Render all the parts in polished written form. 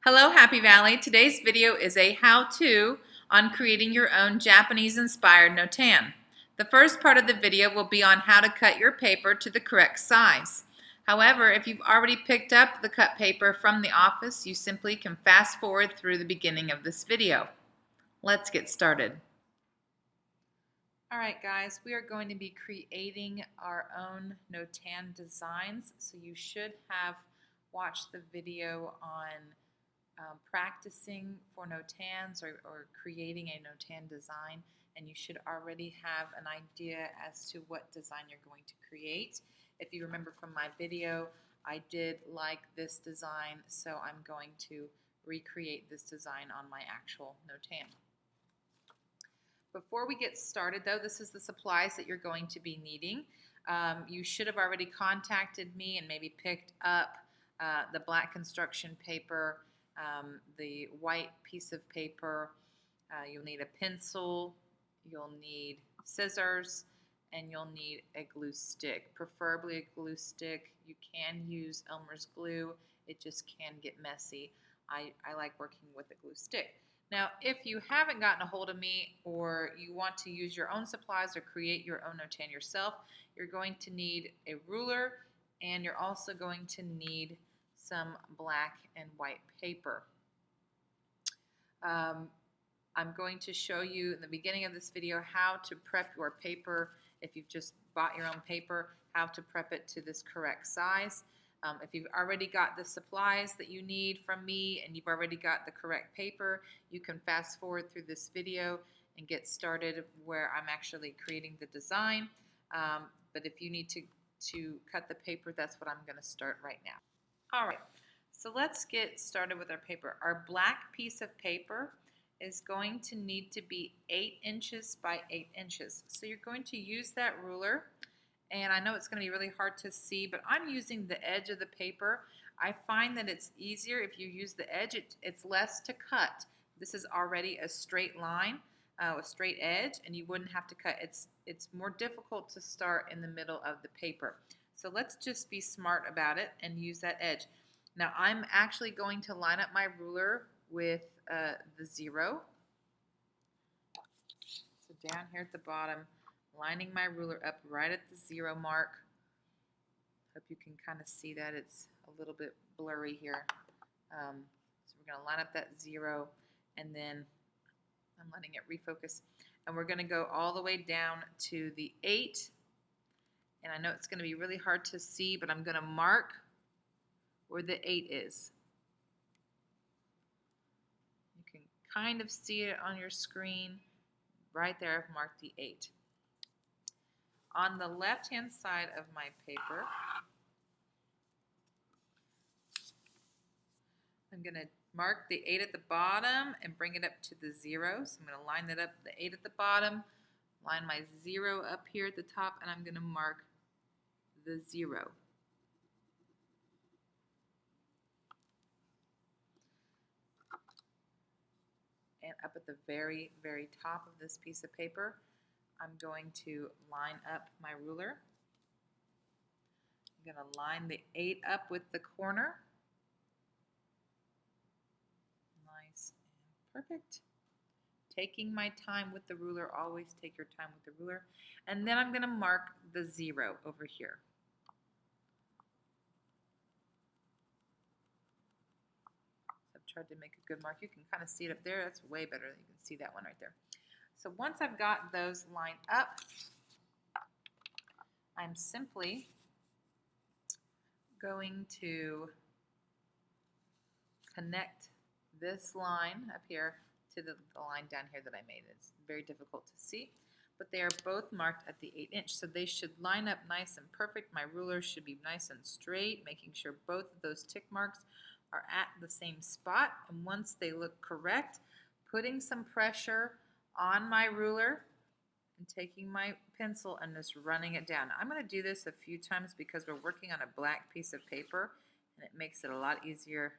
Hello, Happy Valley. Today's video is a how-to on creating your own Japanese-inspired notan. The first part of the video will be on how to cut your paper to the correct size. However, if you've already picked up the cut paper from the office, you simply can fast forward through the beginning of this video. Let's get started. Alright guys, we are going to be creating our own Notan designs, so you should have watched the video on practicing for notans or creating a notan design, and you should already have an idea as to what design you're going to create. If you remember from my video, I did like this design, so I'm going to recreate this design on my actual notan. Before we get started though, this is the supplies that you're going to be needing. You should have already contacted me and maybe picked up the black construction paper, the white piece of paper. You'll need a pencil, you'll need scissors, and you'll need a glue stick, preferably a glue stick. You can use Elmer's glue, it just can get messy. I like working with a glue stick. Now, if you haven't gotten a hold of me or you want to use your own supplies or create your own notan yourself, you're going to need a ruler, and you're also going to need some black and white paper. I'm going to show you in the beginning of this video how to prep your paper. If you've just bought your own paper, how to prep it to this correct size. If you've already got the supplies that you need from me and you've already got the correct paper, you can fast forward through this video and get started where I'm actually creating the design. But if you need to cut the paper, that's what I'm going to start right now. All right, so let's get started with our paper. Our black piece of paper is going to need to be 8 inches by 8 inches. So you're going to use that ruler. And I know it's going to be really hard to see, but I'm using the edge of the paper. I find that it's easier if you use the edge. It's less to cut. This is already a straight line, a straight edge, and you wouldn't have to cut. It's more difficult to start in the middle of the paper. So let's just be smart about it and use that edge. Now I'm actually going to line up my ruler with the 0. So down here at the bottom, lining my ruler up right at the 0 mark. Hope you can kind of see that. It's a little bit blurry here. So we're going to line up that 0, and then I'm letting it refocus. And we're going to go all the way down to the 8. And I know it's going to be really hard to see, but I'm going to mark where the 8 is. You can kind of see it on your screen. Right there, I've marked the 8. On the left-hand side of my paper, I'm going to mark the 8 at the bottom and bring it up to the 0. So I'm going to line that up, the 8 at the bottom, line my 0 up here at the top, and I'm going to mark the 0. And up at the very, very top of this piece of paper, I'm going to line up my ruler. I'm going to line the 8 up with the corner. Nice and perfect. Taking my time with the ruler, always take your time with the ruler. And then I'm going to mark the 0 over here. So I've tried to make a good mark. You can kind of see it up there. That's way better. You can see that one right there. So once I've got those lined up, I'm simply going to connect this line up here to the line down here that I made. It's very difficult to see, but they are both marked at the 8 inch, so they should line up nice and perfect. My ruler should be nice and straight, making sure both of those tick marks are at the same spot. And once they look correct, putting some pressure on my ruler and taking my pencil and just running it down. I'm going to do this a few times because we're working on a black piece of paper and it makes it a lot easier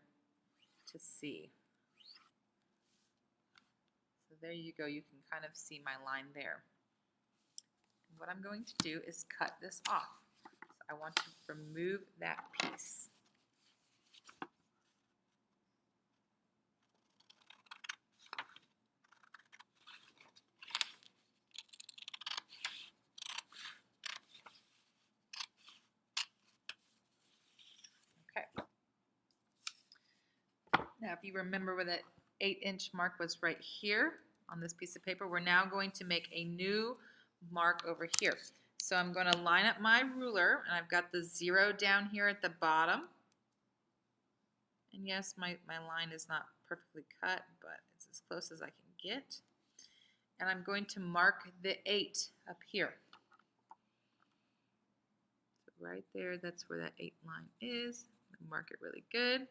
to see. So there you go. You can kind of see my line there. And what I'm going to do is cut this off. So I want to remove that piece. Now, if you remember where that 8-inch mark was right here on this piece of paper, we're now going to make a new mark over here. So I'm going to line up my ruler, and I've got the 0 down here at the bottom. And yes, my line is not perfectly cut, but it's as close as I can get. And I'm going to mark the 8 up here. So right there, that's where that 8 line is. Mark it really good.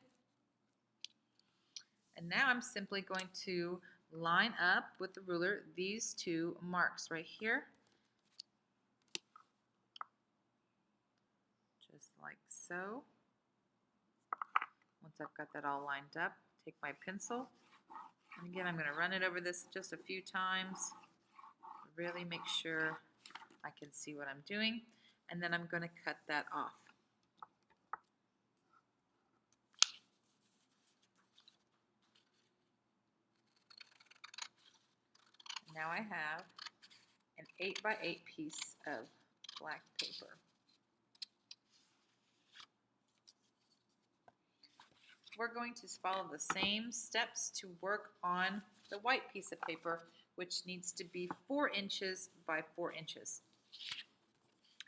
And now I'm simply going to line up with the ruler these 2 marks right here. Just like so. Once I've got that all lined up, take my pencil. And again, I'm going to run it over this just a few times. Really make sure I can see what I'm doing. And then I'm going to cut that off. Now I have an 8x8 piece of black paper. We're going to follow the same steps to work on the white piece of paper, which needs to be 4 inches by 4 inches.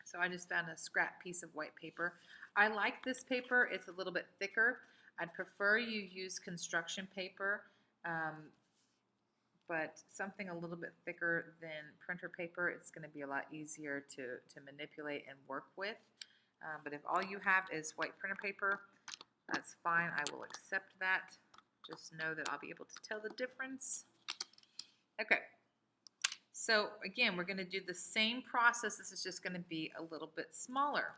So I just found a scrap piece of white paper. I like this paper. It's a little bit thicker. I'd prefer you use construction paper, but something a little bit thicker than printer paper. It's going to be a lot easier to manipulate and work with. But if all you have is white printer paper, that's fine. I will accept that. Just know that I'll be able to tell the difference. Okay. So again, we're going to do the same process. This is just going to be a little bit smaller.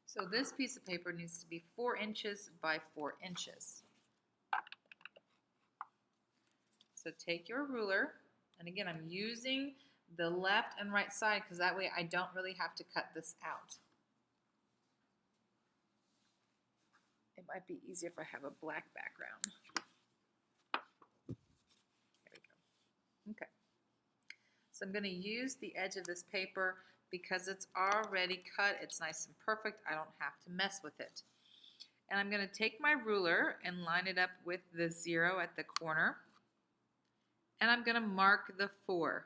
So this piece of paper needs to be 4 inches by 4 inches. So take your ruler, and again, I'm using the left and right side because that way I don't really have to cut this out. It might be easier if I have a black background. There we go. Okay. So I'm going to use the edge of this paper because it's already cut. It's nice and perfect. I don't have to mess with it. And I'm going to take my ruler and line it up with the 0 at the corner. And I'm going to mark the 4.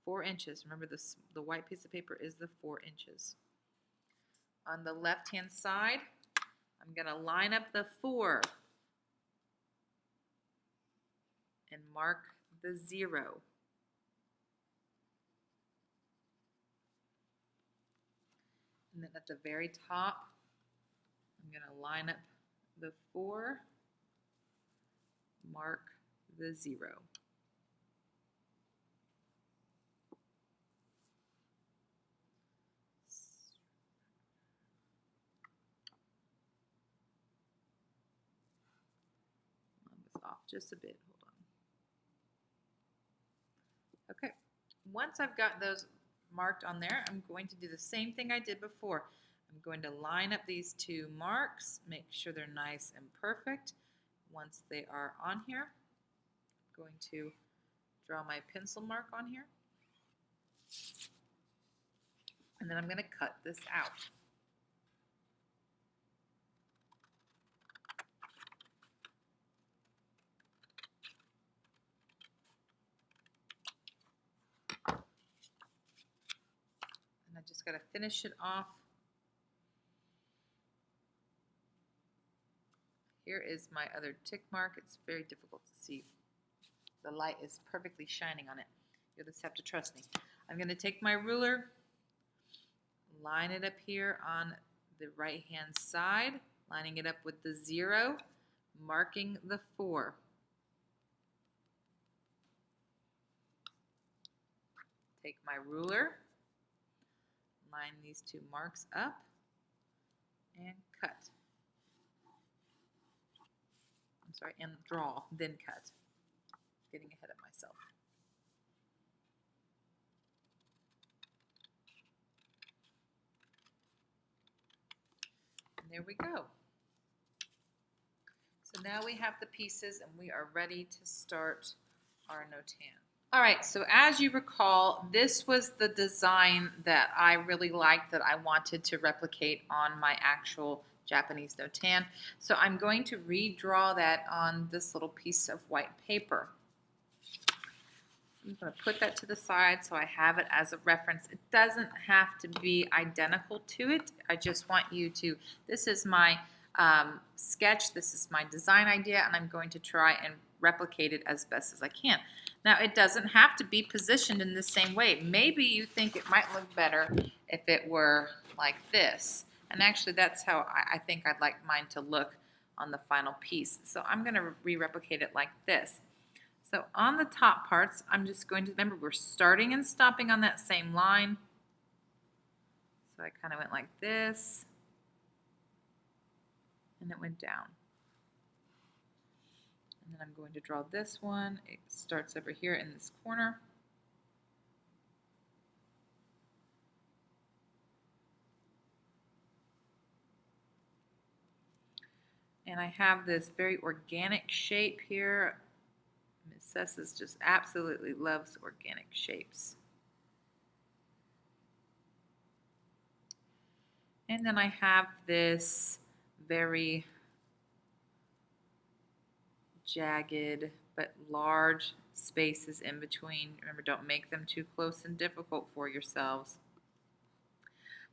4 inches. Remember, the white piece of paper is the 4 inches. On the left-hand side, I'm going to line up the 4 and mark the 0. And then at the very top, I'm going to line up the 4, mark the 0. Off just a bit. Hold on. Okay. Once I've got those marked on there, I'm going to do the same thing I did before. I'm going to line up these 2 marks, make sure they're nice and perfect. Once they are on here, I'm going to draw my pencil mark on here. And then I'm going to cut this out. I just got to finish it off. Here is my other tick mark. It's very difficult to see. The light is perfectly shining on it. You'll just have to trust me. I'm going to take my ruler, line it up here on the right-hand side, lining it up with the 0, marking the 4. Take my ruler, line these 2 marks up, and cut. I'm sorry, and draw, then cut. Getting ahead of myself. And there we go. So now we have the pieces and we are ready to start our Notan. All right, so as you recall, this was the design that I really liked that I wanted to replicate on my actual Japanese notan. So I'm going to redraw that on this little piece of white paper. I'm going to put that to the side so I have it as a reference. It doesn't have to be identical to it. I just want you to, this is my sketch, this is my design idea, and I'm going to try and replicate it as best as I can. Now, it doesn't have to be positioned in the same way. Maybe you think it might look better if it were like this. And actually, that's how I think I'd like mine to look on the final piece. So I'm going to re-replicate it like this. So on the top parts, I'm just going to, remember we're starting and stopping on that same line. So I kind of went like this, and it went down. And then I'm going to draw this one. It starts over here in this corner. And I have this very organic shape here. Miss Sesses just absolutely loves organic shapes. And then I have this very jagged but large spaces in between. Remember, don't make them too close and difficult for yourselves.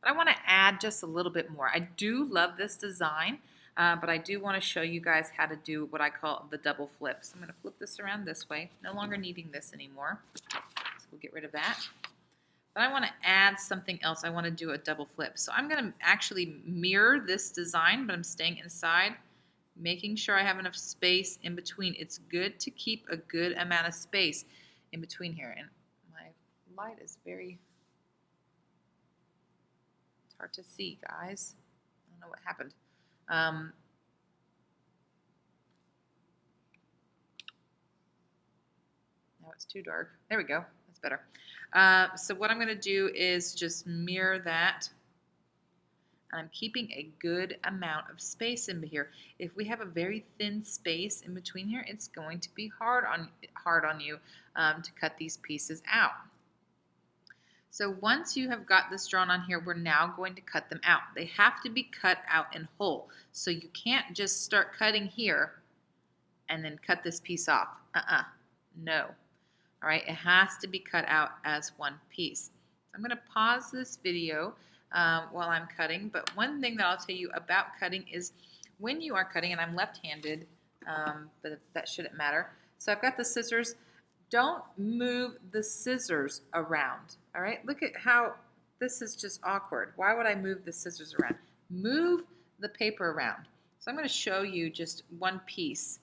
But I want to add just a little bit more. I do love this design, but I do want to show you guys how to do what I call the double flip. So I'm going to flip this around this way, no longer needing this anymore. So we'll get rid of that. But I want to add something else. I want to do a double flip. So I'm going to actually mirror this design, but I'm staying inside, making sure I have enough space in between. It's good to keep a good amount of space in between here. And my light is very, it's hard to see, guys. I don't know what happened. Now it's too dark. There we go. That's better. So what I'm going to do is just mirror that. And I'm keeping a good amount of space in here. If we have a very thin space in between here, it's going to be hard on you to cut these pieces out. So once you have got this drawn on here, we're now going to cut them out. They have to be cut out in whole. So you can't just start cutting here and then cut this piece off. No. All right, it has to be cut out as one piece. So I'm going to pause this video while I'm cutting, but one thing that I'll tell you about cutting is when you are cutting, and I'm left-handed, but that shouldn't matter. So I've got the scissors. Don't move the scissors around, all right? Look at how this is just awkward. Why would I move the scissors around? Move the paper around. So I'm going to show you just one piece.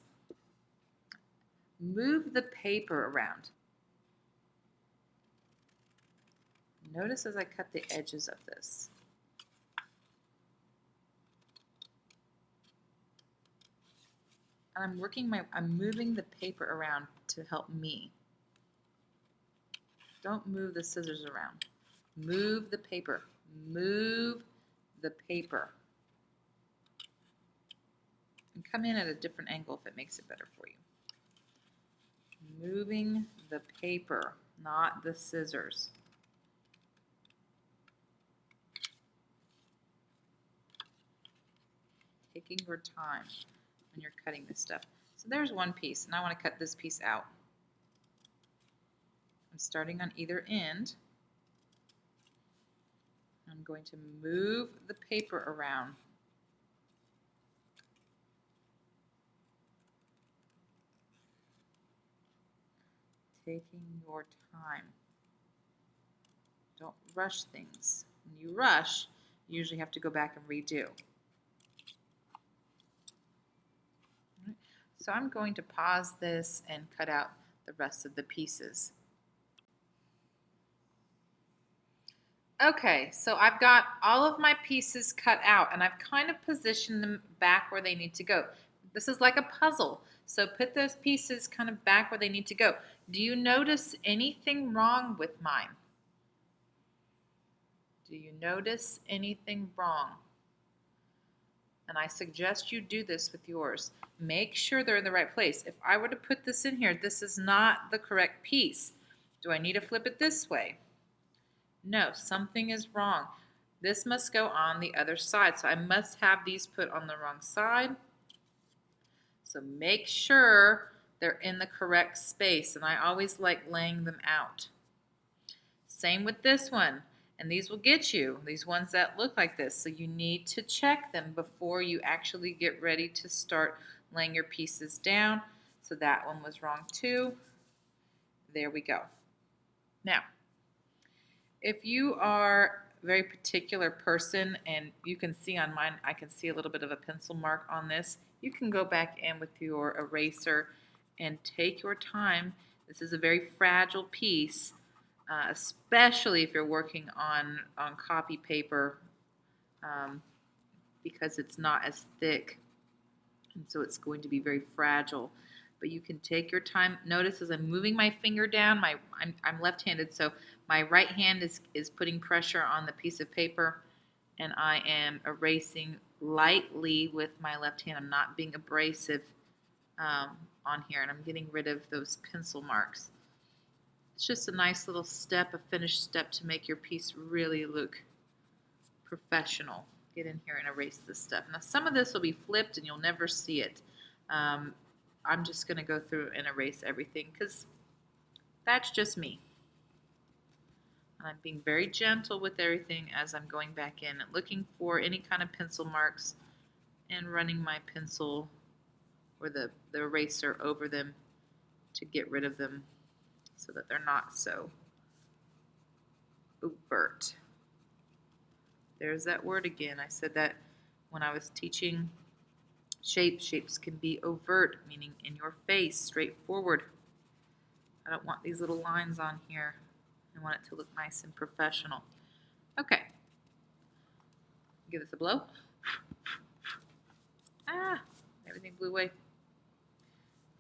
Move the paper around. Notice as I cut the edges of this. And I'm moving the paper around to help me. Don't move the scissors around. Move the paper. Move the paper. And come in at a different angle if it makes it better for you. Moving the paper, not the scissors. Taking your time when you're cutting this stuff. So there's one piece, and I want to cut this piece out. I'm starting on either end. I'm going to move the paper around. Taking your time. Don't rush things. When you rush, you usually have to go back and redo. So I'm going to pause this and cut out the rest of the pieces. Okay, so I've got all of my pieces cut out, and I've kind of positioned them back where they need to go. This is like a puzzle, so put those pieces kind of back where they need to go. Do you notice anything wrong with mine? Do you notice anything wrong? And I suggest you do this with yours. Make sure they're in the right place. If I were to put this in here, this is not the correct piece. Do I need to flip it this way? No, something is wrong. This must go on the other side. So I must have these put on the wrong side. So make sure they're in the correct space. And I always like laying them out. Same with this one. And these will get you, these ones that look like this. So you need to check them before you actually get ready to start laying your pieces down. So that one was wrong too. There we go. Now, if you are a very particular person, and you can see on mine, I can see a little bit of a pencil mark on this, you can go back in with your eraser and take your time. This is a very fragile piece, especially if you're working on copy paper, because it's not as thick, and so it's going to be very fragile. But you can take your time. Notice as I'm moving my finger down, I'm left-handed, so my right hand is putting pressure on the piece of paper, and I am erasing lightly with my left hand. I'm not being abrasive on here, and I'm getting rid of those pencil marks. It's just a nice little step, a finished step to make your piece really look professional. Get in here and erase this stuff. Now some of this will be flipped and you'll never see it. I'm just going to go through and erase everything because that's just me. And I'm being very gentle with everything as I'm going back in and looking for any kind of pencil marks and running my pencil or the eraser over them to get rid of them so that they're not so overt. There's that word again. I said that when I was teaching shapes. Shapes can be overt, meaning in your face, straightforward. I don't want these little lines on here. I want it to look nice and professional. Okay. Give this a blow. Ah, everything blew away.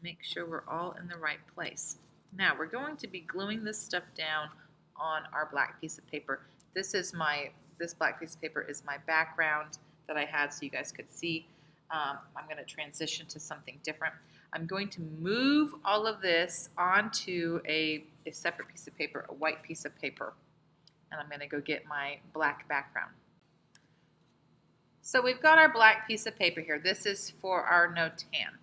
Make sure we're all in the right place. Now we're going to be gluing this stuff down on our black piece of paper. This black piece of paper is my background that I had so you guys could see. I'm going to transition to something different. I'm going to move all of this onto a separate piece of paper, a white piece of paper, and I'm going to go get my black background. So we've got our black piece of paper here. This is for our Notan.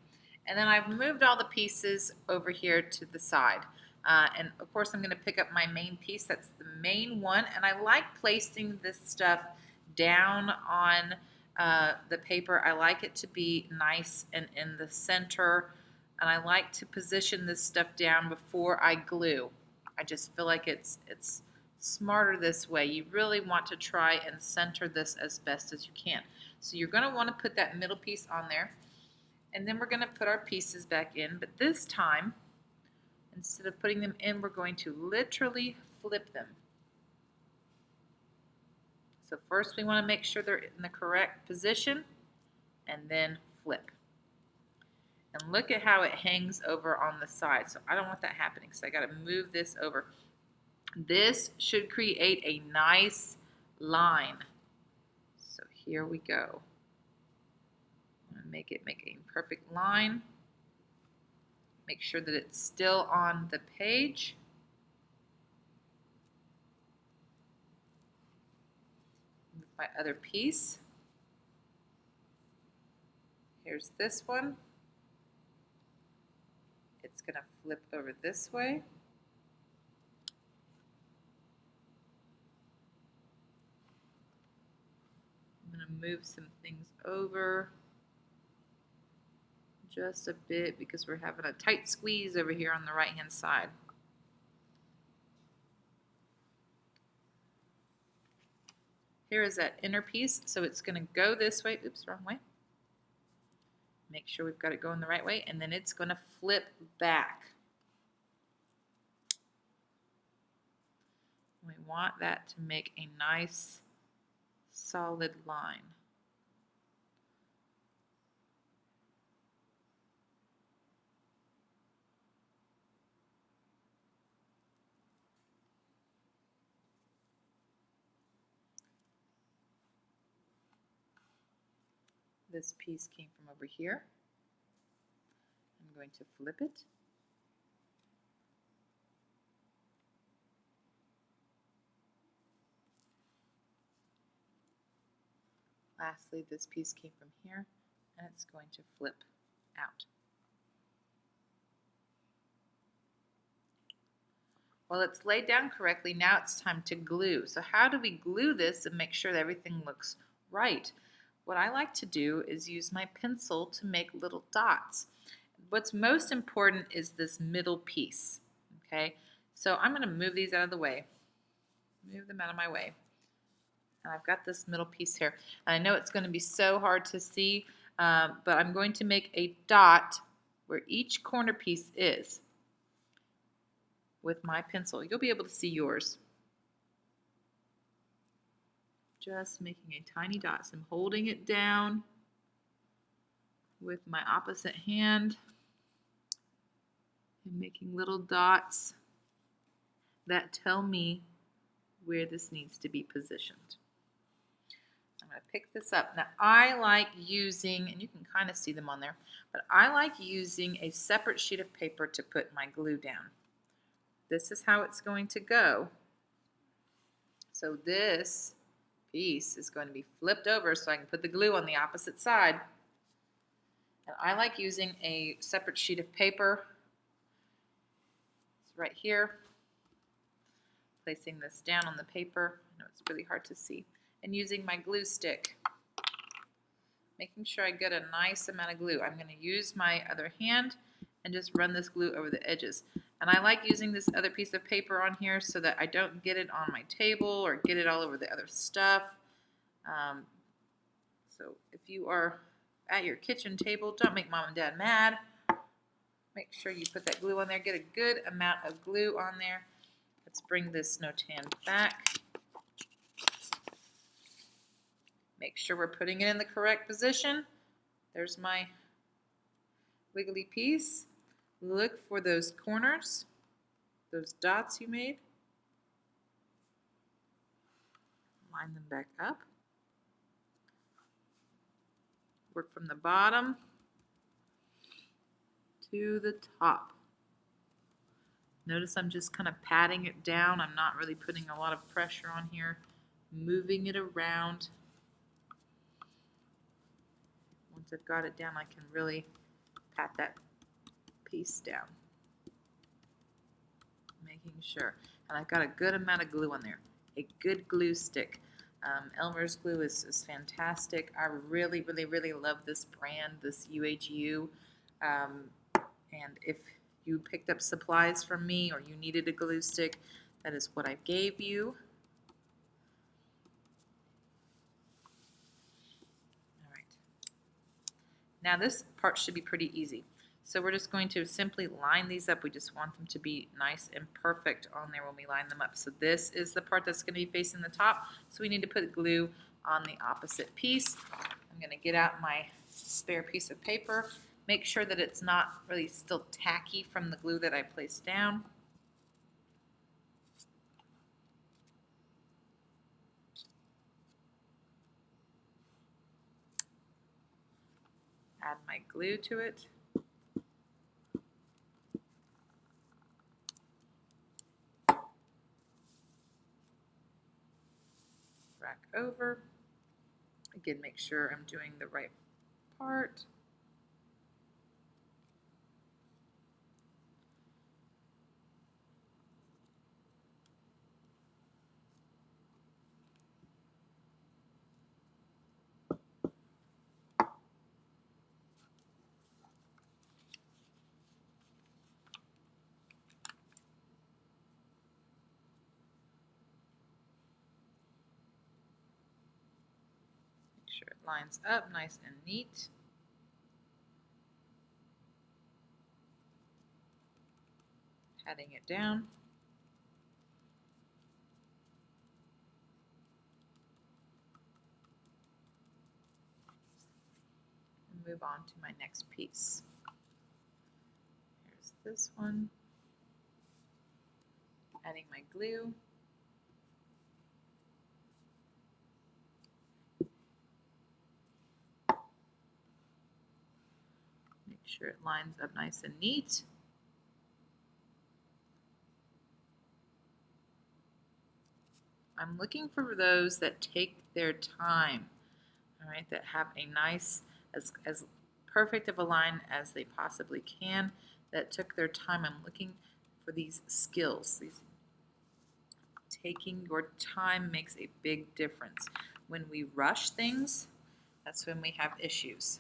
And then I've moved all the pieces over here to the side. And of course I'm going to pick up my main piece. That's the main one. And I like placing this stuff down on the paper. I like it to be nice and in the center. And I like to position this stuff down before I glue. I just feel like it's smarter this way. You really want to try and center this as best as you can. So you're going to want to put that middle piece on there. And then we're going to put our pieces back in. But this time, instead of putting them in, we're going to literally flip them. So first we want to make sure they're in the correct position and then flip. And look at how it hangs over on the side. So I don't want that happening, so I got to move this over. This should create a nice line. So here we go. I'm going to make a perfect line. Make sure that it's still on the page. With my other piece. Here's this one. It's going to flip over this way. I'm going to move some things over just a bit because we're having a tight squeeze over here on the right hand side. Here is that inner piece, so it's going to go this way. Oops, wrong way. Make sure we've got it going the right way, and then it's going to flip back. We want that to make a nice solid line. This piece came from over here. I'm going to flip it. Lastly, this piece came from here, and it's going to flip out. Well, it's laid down correctly. Now it's time to glue. So how do we glue this and make sure that everything looks right? What I like to do is use my pencil to make little dots. What's most important is this middle piece, okay? So I'm going to move these out of the way. Move them out of my way. And I've got this middle piece here. And I know it's going to be so hard to see, but I'm going to make a dot where each corner piece is with my pencil. You'll be able to see yours. Just making a tiny dot. So I'm holding it down with my opposite hand and making little dots that tell me where this needs to be positioned. I'm going to pick this up. Now I like using, and you can kind of see them on there, but I like using a separate sheet of paper to put my glue down. This is how it's going to go. So this piece is going to be flipped over so I can put the glue on the opposite side. And I like using a separate sheet of paper. It's right here. Placing this down on the paper. I know it's really hard to see. And using my glue stick. Making sure I get a nice amount of glue. I'm going to use my other hand and just run this glue over the edges. And I like using this other piece of paper on here so that I don't get it on my table or get it all over the other stuff. So if you are at your kitchen table, don't make mom and dad mad. Make sure you put that glue on there. Get a good amount of glue on there. Let's bring this Notan back. Make sure we're putting it in the correct position. There's my wiggly piece. Look for those corners, those dots you made. Line them back up. Work from the bottom to the top. Notice I'm just kind of patting it down. I'm not really putting a lot of pressure on here. Moving it around. Once I've got it down, I can really pat that piece down. Making sure. And I've got a good amount of glue on there. A good glue stick. Elmer's glue is fantastic. I really, really, really love this brand, this UHU. And if you picked up supplies from me or you needed a glue stick, that is what I gave you. All right. Now this part should be pretty easy. So we're just going to simply line these up. We just want them to be nice and perfect on there when we line them up. So this is the part that's going to be facing the top. So we need to put glue on the opposite piece. I'm going to get out my spare piece of paper. Make sure that it's not really still tacky from the glue that I placed down. Add my glue to it. Back over. Again, make sure I'm doing the right part. Make sure it lines up nice and neat. Patting it down. And move on to my next piece. Here's this one. Adding my glue. Make sure it lines up nice and neat. I'm looking for those that take their time. all right, that have a nice, as perfect of a line as they possibly can, that took their time. I'm looking for these skills. Taking your time makes a big difference. When we rush things, that's when we have issues.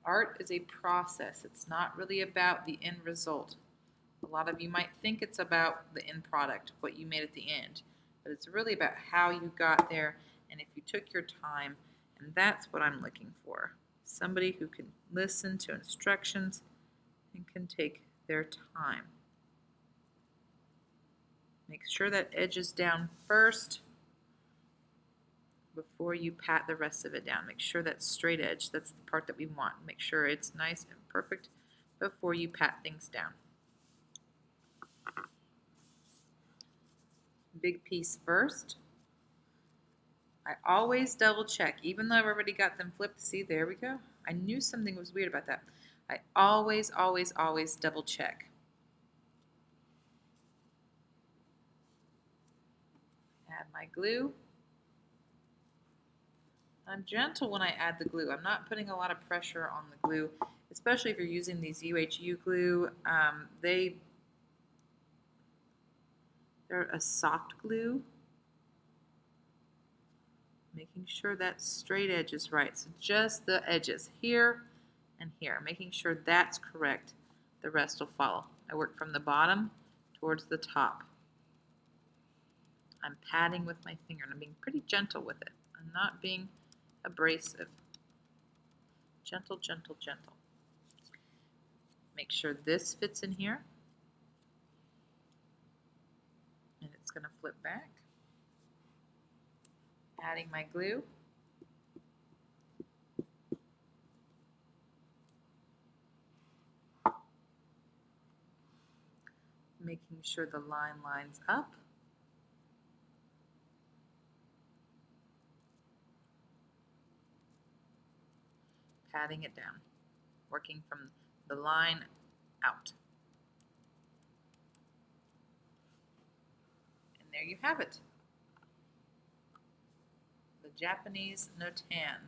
Art is a process. It's not really about the end result. A lot of you might think it's about the end product, what you made at the end, but it's really about how you got there and if you took your time, and that's what I'm looking for. Somebody who can listen to instructions and can take their time. Make sure that edge is down first before you pat the rest of it down. Make sure that's straight edge. That's the part that we want. Make sure it's nice and perfect before you pat things down. Big piece first. I always double check, even though I've already got them flipped. See, there we go. I knew something was weird about that. I always, always, always double check. Add my glue. I'm gentle when I add the glue. I'm not putting a lot of pressure on the glue, especially if you're using these UHU glue. They're a soft glue. Making sure that straight edge is right. So just the edges here and here, making sure that's correct. The rest will follow. I work from the bottom towards the top. I'm patting with my finger and I'm being pretty gentle with it. I'm not being abrasive. Gentle, gentle, gentle. Make sure this fits in here. And it's going to flip back. Adding my glue. Making sure the line lines up. Patting it down. Working from the line out. And there you have it. The Japanese Notan.